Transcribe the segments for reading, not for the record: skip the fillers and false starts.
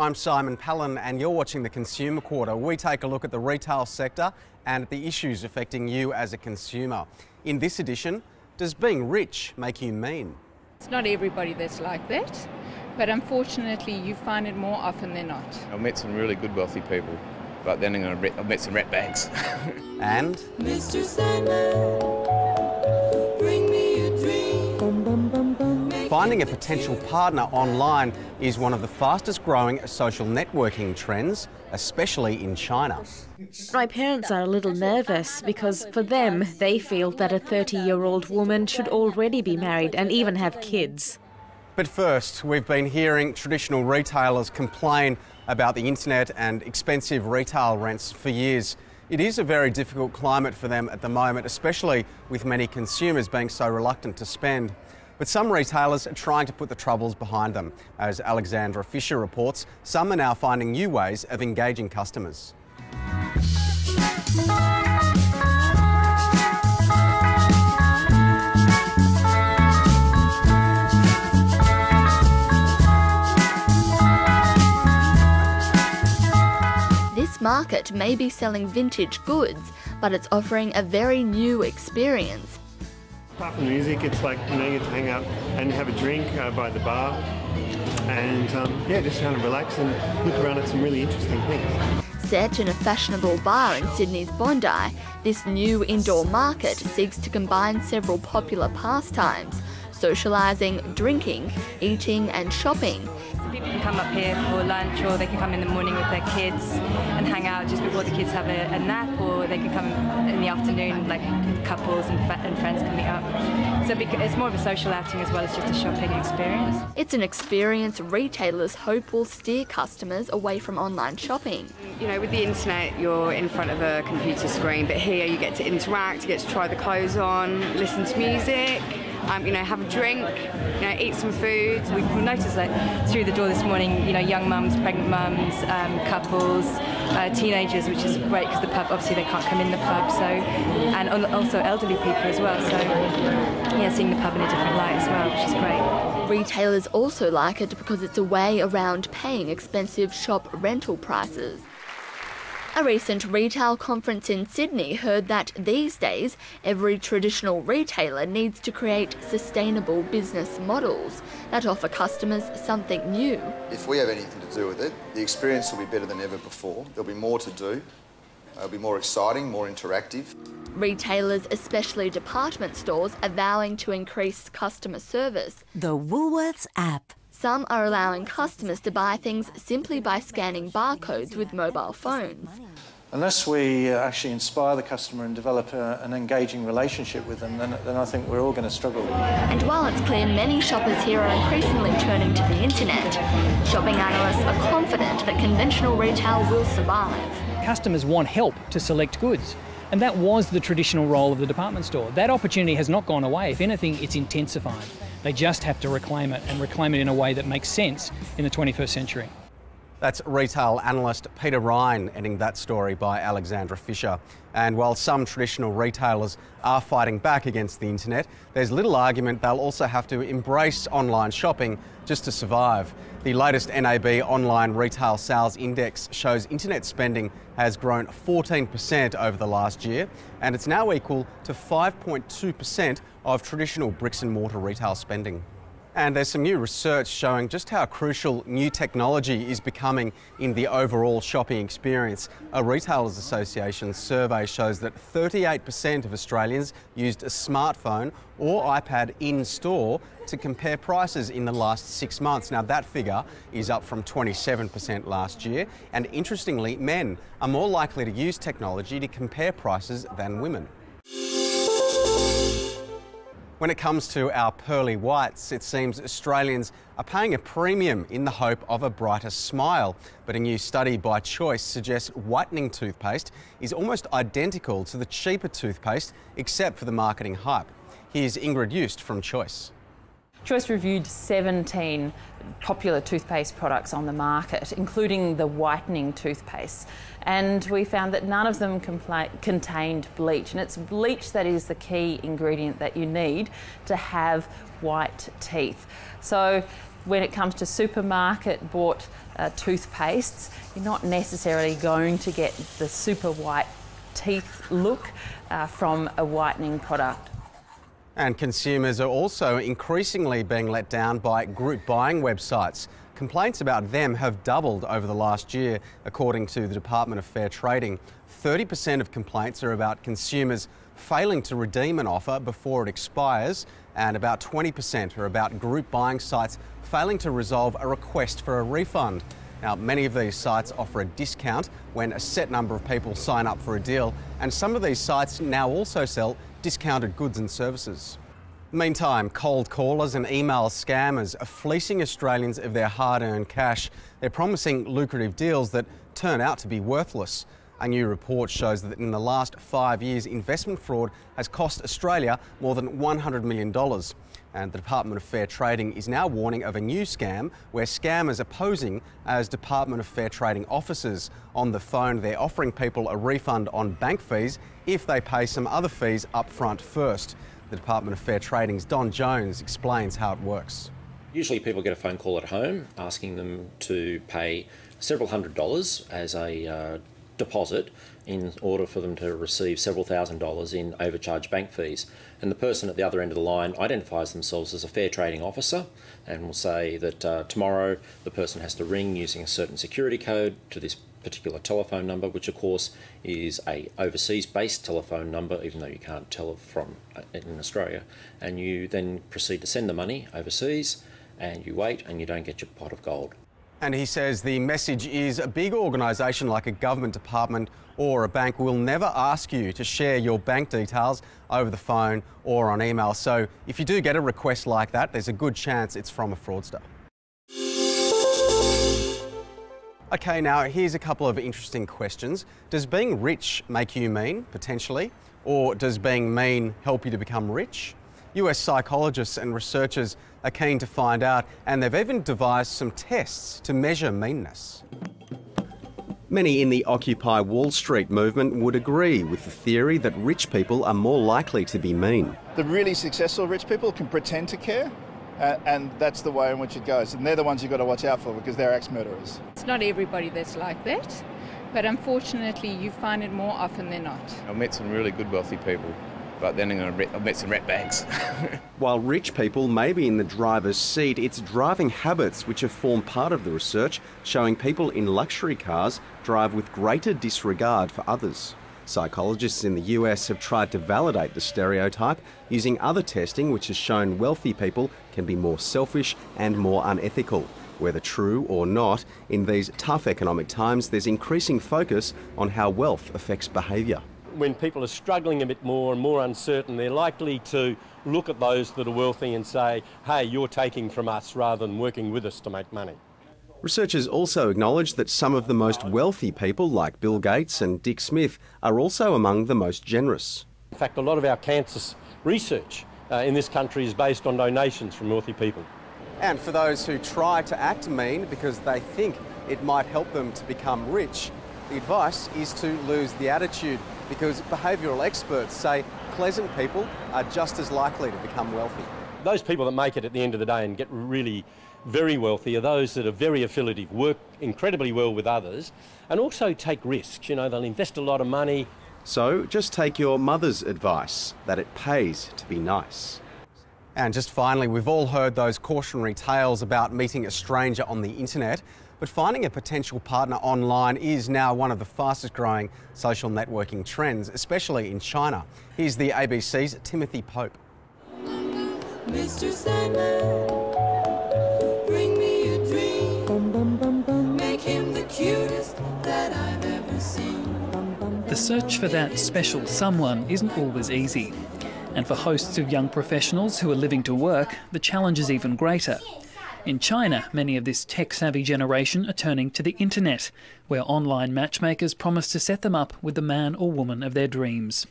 I'm Simon Palin and you're watching The Consumer Quarter. We take a look at the retail sector and at the issues affecting you as a consumer. In this edition, does being rich make you mean? It's not everybody that's like that, but unfortunately you find it more often than not. I've met some really good wealthy people, but then I've met some ratbags. And? Mr. Sandman, bring me a dream. Bum, bum, bum, bum. Finding a potential partner online is one of the fastest growing social networking trends, especially in China. My parents are a little nervous because for them, they feel that a 30-year-old woman should already be married and even have kids. But first, we've been hearing traditional retailers complain about the internet and expensive retail rents for years. It is a very difficult climate for them at the moment, especially with many consumers being so reluctant to spend. But some retailers are trying to put the troubles behind them. As Alexandra Fisher reports, some are now finding new ways of engaging customers. This market may be selling vintage goods, but it's offering a very new experience. Apart from the music, it's like, you get to hang out and have a drink by the bar and just kind of relax and look around at some really interesting things. Set in a fashionable bar in Sydney's Bondi, this new indoor market seeks to combine several popular pastimes: socialising, drinking, eating and shopping. People can come up here for lunch, or they can come in the morning with their kids and hang out just before the kids have a nap, or they can come in the afternoon, like couples and friends can meet up. So it's more of a social outing as well as just a shopping experience. It's an experience retailers hope will steer customers away from online shopping. With the internet, you're in front of a computer screen, but here you get to interact, you get to try the clothes on, listen to music, have a drink, eat some food. We've noticed that through the door this morning, young mums, pregnant mums, couples, teenagers, which is great because the pub, obviously they can't come in the pub, and also elderly people as well, so seeing the pub in a different light as well, which is great. Retailers also like it because it's a way around paying expensive shop rental prices. A recent retail conference in Sydney heard that these days every traditional retailer needs to create sustainable business models that offer customers something new. If we have anything to do with it, the experience will be better than ever before. There'll be more to do. It'll be more exciting, more interactive. Retailers, especially department stores, are vowing to increase customer service. The Woolworths app. Some are allowing customers to buy things simply by scanning barcodes with mobile phones. Unless we actually inspire the customer and develop an engaging relationship with them, then I think we're all going to struggle. And while it's clear many shoppers here are increasingly turning to the internet, shopping analysts are confident that conventional retail will survive. Customers want help to select goods, and that was the traditional role of the department store. That opportunity has not gone away. If anything, it's intensified. They just have to reclaim it, and reclaim it in a way that makes sense in the 21st century. That's retail analyst Peter Ryan ending that story by Alexandra Fisher. And while some traditional retailers are fighting back against the internet, there's little argument they'll also have to embrace online shopping just to survive. The latest NAB online retail sales index shows internet spending has grown 14% over the last year, and it's now equal to 5.2% of traditional bricks and mortar retail spending. And there's some new research showing just how crucial new technology is becoming in the overall shopping experience. A Retailers Association survey shows that 38% of Australians used a smartphone or iPad in-store to compare prices in the last 6 months. Now that figure is up from 27% last year, and interestingly, men are more likely to use technology to compare prices than women. When it comes to our pearly whites, it seems Australians are paying a premium in the hope of a brighter smile. But a new study by Choice suggests whitening toothpaste is almost identical to the cheaper toothpaste, except for the marketing hype. Here's Ingrid Eust from Choice. Choice reviewed 17 popular toothpaste products on the market, including the whitening toothpaste, and we found that none of them contained bleach, and it's bleach that is the key ingredient that you need to have white teeth. So When it comes to supermarket bought toothpastes, you're not necessarily going to get the super white teeth look from a whitening product. And consumers are also increasingly being let down by group buying websites. Complaints about them have doubled over the last year, according to the Department of Fair Trading. 30% of complaints are about consumers failing to redeem an offer before it expires, and about 20% are about group buying sites failing to resolve a request for a refund. Now, many of these sites offer a discount when a set number of people sign up for a deal, and some of these sites now also sell discounted goods and services. Meantime, cold callers and email scammers are fleecing Australians of their hard-earned cash. They're promising lucrative deals that turn out to be worthless. A new report shows that in the last 5 years, investment fraud has cost Australia more than $100 million. And the Department of Fair Trading is now warning of a new scam where scammers are posing as Department of Fair Trading officers. On the phone, they're offering people a refund on bank fees if they pay some other fees up front first. The Department of Fair Trading's Don Jones explains how it works. Usually people get a phone call at home asking them to pay several $100s as a deposit in order for them to receive several $1,000s in overcharged bank fees. And the person at the other end of the line identifies themselves as a fair trading officer and will say that tomorrow the person has to ring using a certain security code to this particular telephone number, which of course is a overseas based telephone number, even though you can't tell from in Australia. And you then proceed to send the money overseas and you wait and you don't get your pot of gold. And he says the message is a big organisation like a government department or a bank will never ask you to share your bank details over the phone or on email. So if you do get a request like that, there's a good chance it's from a fraudster. OK, now here's a couple of interesting questions. Does being rich make you mean, potentially? Or does being mean help you to become rich? US psychologists and researchers are keen to find out, and they've even devised some tests to measure meanness. Many in the Occupy Wall Street movement would agree with the theory that rich people are more likely to be mean. The really successful rich people can pretend to care, and that's the way in which it goes. And they're the ones you've got to watch out for because they're axe-murderers. It's not everybody that's like that, but unfortunately you find it more often than not. I've met some really good wealthy people, but then I've met some ratbags. While rich people may be in the driver's seat, it's driving habits which have formed part of the research, showing people in luxury cars drive with greater disregard for others. Psychologists in the US have tried to validate the stereotype using other testing which has shown wealthy people can be more selfish and more unethical. Whether true or not, in these tough economic times, there's increasing focus on how wealth affects behaviour. When people are struggling a bit more and more uncertain, they're likely to look at those that are wealthy and say, hey, you're taking from us rather than working with us to make money. Researchers also acknowledge that some of the most wealthy people, like Bill Gates and Dick Smith, are also among the most generous. In fact, a lot of our cancer research in this country is based on donations from wealthy people. And for those who try to act mean because they think it might help them to become rich, the advice is to lose the attitude, because behavioural experts say pleasant people are just as likely to become wealthy. Those people that make it at the end of the day and get really very wealthy are those that are very affiliative, work incredibly well with others, and also take risks. You know, they'll invest a lot of money. So just take your mother's advice, that it pays to be nice. And just finally, we've all heard those cautionary tales about meeting a stranger on the internet, but finding a potential partner online is now one of the fastest growing social networking trends, especially in China. Here's the ABC's Timothy Pope. Mr. Sandman, bring me a dream. Bum, bum, bum, bum. Make him the cutest that I've ever seen. Bum, bum, the search for that special someone isn't always easy. And for hosts of young professionals who are living to work, the challenge is even greater. In China, many of this tech-savvy generation are turning to the internet, where online matchmakers promise to set them up with the man or woman of their dreams.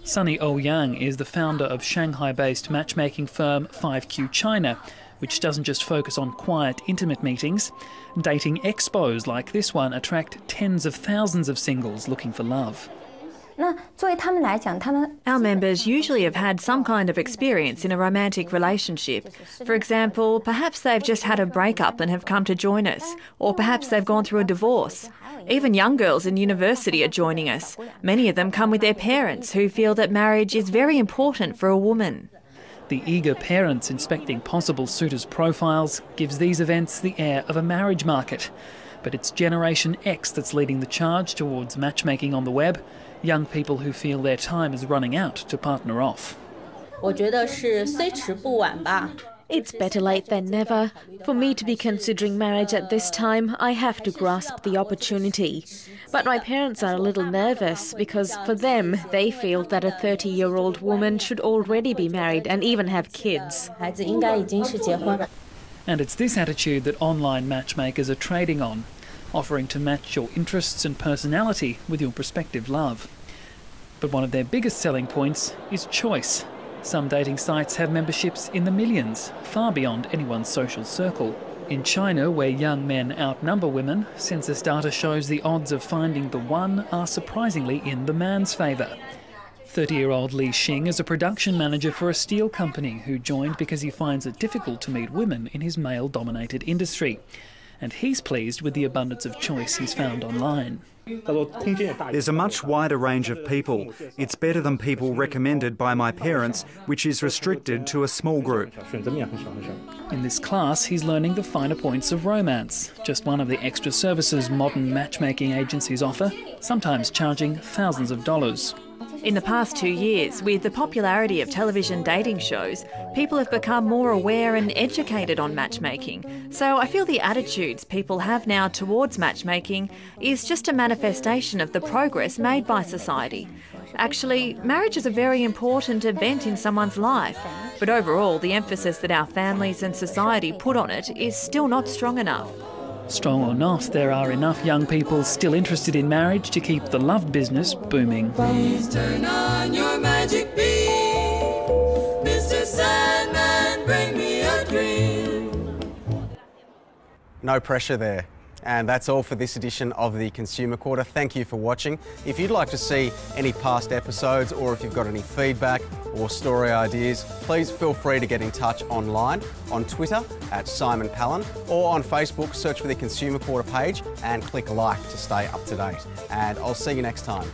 Sunny Ouyang is the founder of Shanghai-based matchmaking firm 5Q China, which doesn't just focus on quiet, intimate meetings. Dating expos like this one attract tens of thousands of singles looking for love. Our members usually have had some kind of experience in a romantic relationship. For example, perhaps they've just had a breakup and have come to join us, or perhaps they've gone through a divorce. Even young girls in university are joining us. Many of them come with their parents who feel that marriage is very important for a woman. The eager parents inspecting possible suitors' profiles gives these events the air of a marriage market. But it's Generation X that's leading the charge towards matchmaking on the web, young people who feel their time is running out to partner off. It's better late than never. For me to be considering marriage at this time, I have to grasp the opportunity. But my parents are a little nervous because for them, they feel that a 30-year-old woman should already be married and even have kids. And it's this attitude that online matchmakers are trading on, offering to match your interests and personality with your prospective love. But one of their biggest selling points is choice. Some dating sites have memberships in the millions, far beyond anyone's social circle. In China, where young men outnumber women, census data shows the odds of finding the one are surprisingly in the man's favour. 30-year-old Li Xing is a production manager for a steel company who joined because he finds it difficult to meet women in his male-dominated industry. And he's pleased with the abundance of choice he's found online. There's a much wider range of people. It's better than people recommended by my parents, which is restricted to a small group. In this class, he's learning the finer points of romance, just one of the extra services modern matchmaking agencies offer, sometimes charging thousands of dollars. In the past 2 years, with the popularity of television dating shows, people have become more aware and educated on matchmaking. So I feel the attitudes people have now towards matchmaking is just a manifestation of the progress made by society. Actually, marriage is a very important event in someone's life, but overall the emphasis that our families and society put on it is still not strong enough. Strong or not, there are enough young people still interested in marriage to keep the love business booming. Please turn on your magic beam, Mr. Sandman, bring me a dream. No pressure there. And that's all for this edition of the Consumer Quarter. Thank you for watching. If you'd like to see any past episodes, or if you've got any feedback or story ideas, please feel free to get in touch online, on Twitter @Simon Palin, or on Facebook, search for the Consumer Quarter page and click like to stay up to date. And I'll see you next time.